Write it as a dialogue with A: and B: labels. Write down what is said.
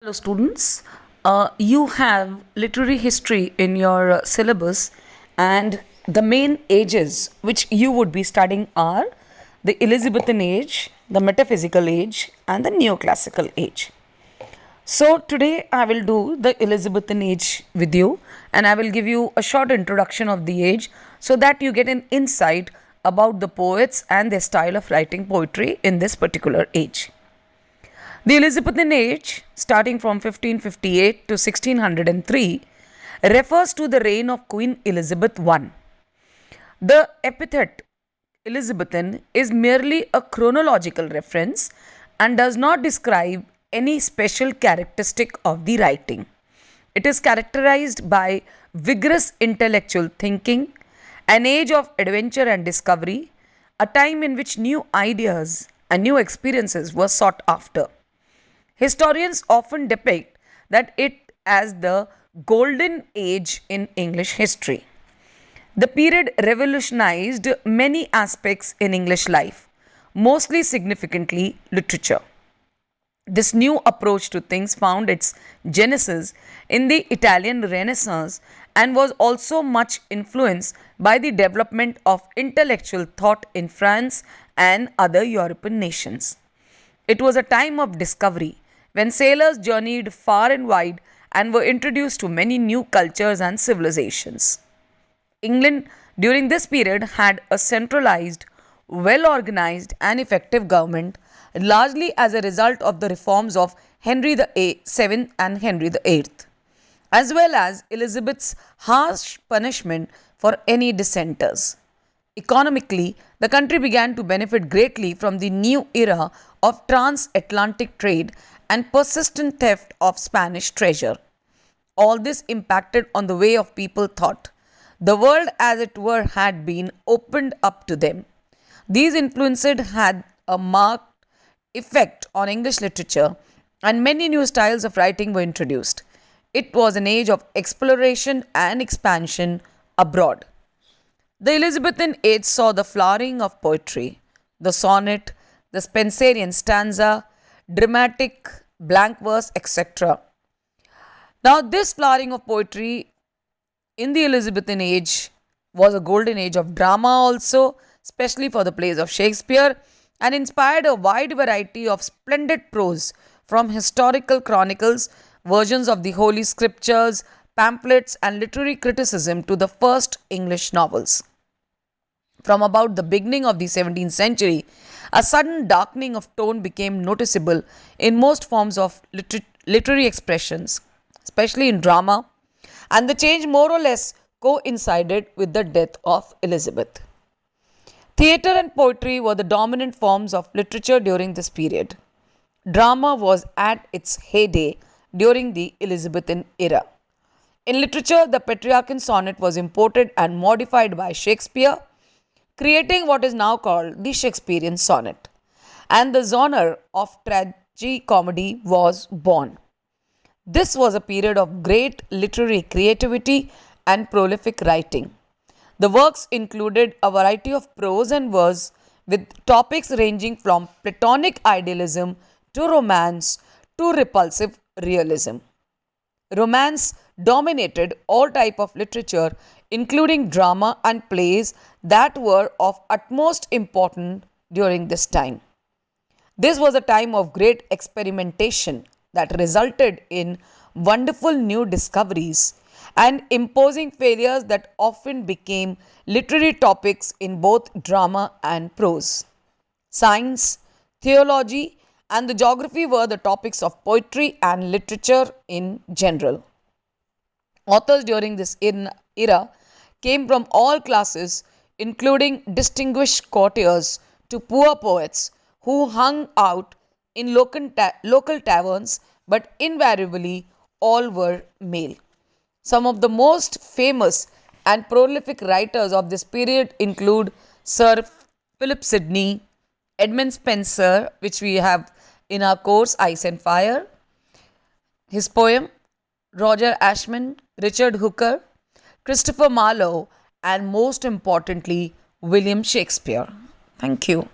A: Hello, students. You have literary history in your syllabus, and the main ages which you would be studying are the Elizabethan age, the metaphysical age, and the neoclassical age. So, today I will do the Elizabethan age with you, and I will give you a short introduction of the age so that you get an insight about the poets and their style of writing poetry in this particular age. The Elizabethan age, starting from 1558 to 1603, refers to the reign of Queen Elizabeth I. The epithet Elizabethan is merely a chronological reference and does not describe any special characteristic of the writing. It is characterized by vigorous intellectual thinking, an age of adventure and discovery, a time in which new ideas and new experiences were sought after. Historians often depict that it as the golden age in English history. The period revolutionized many aspects in English life, mostly significantly literature. This new approach to things found its genesis in the Italian Renaissance and was also much influenced by the development of intellectual thought in France and other European nations. It was a time of discovery when sailors journeyed far and wide and were introduced to many new cultures and civilizations. England during this period had a centralized, well organized, and effective government, largely as a result of the reforms of Henry VII and Henry VIII, as well as Elizabeth's harsh punishment for any dissenters. Economically, the country began to benefit greatly from the new era of transatlantic trade and persistent theft of Spanish treasure. All this impacted on the way of people thought. The world, as it were, had been opened up to them. These influences had a marked effect on English literature, and many new styles of writing were introduced. It was an age of exploration and expansion abroad. The Elizabethan age saw the flowering of poetry, the sonnet, the Spenserian stanza, dramatic, blank verse, etc. Now, this flowering of poetry in the Elizabethan age was a golden age of drama also, especially for the plays of Shakespeare, and inspired a wide variety of splendid prose from historical chronicles, versions of the Holy Scriptures, pamphlets, and literary criticism to the first English novels. From about the beginning of the 17th century, a sudden darkening of tone became noticeable in most forms of literary expressions, especially in drama, and the change more or less coincided with the death of Elizabeth. Theatre and poetry were the dominant forms of literature during this period. Drama was at its heyday during the Elizabethan era. In literature, the Petrarchan sonnet was imported and modified by Shakespeare, creating what is now called the Shakespearean sonnet, and the genre of tragicomedy was born. This was a period of great literary creativity and prolific writing. The works included a variety of prose and verse with topics ranging from Platonic idealism to romance to repulsive realism. Romance dominated all type of literature, including drama and plays that were of utmost importance during this time. This was a time of great experimentation that resulted in wonderful new discoveries and imposing failures that often became literary topics in both drama and prose. Science, theology, and the geography were the topics of poetry and literature in general. Authors during this era came from all classes, including distinguished courtiers to poor poets who hung out in local taverns, but invariably all were male. Some of the most famous and prolific writers of this period include Sir Philip Sidney, Edmund Spenser, which we have in our course Ice and Fire, his poem, Roger Ashman, Richard Hooker, Christopher Marlowe, and most importantly, William Shakespeare. Thank you.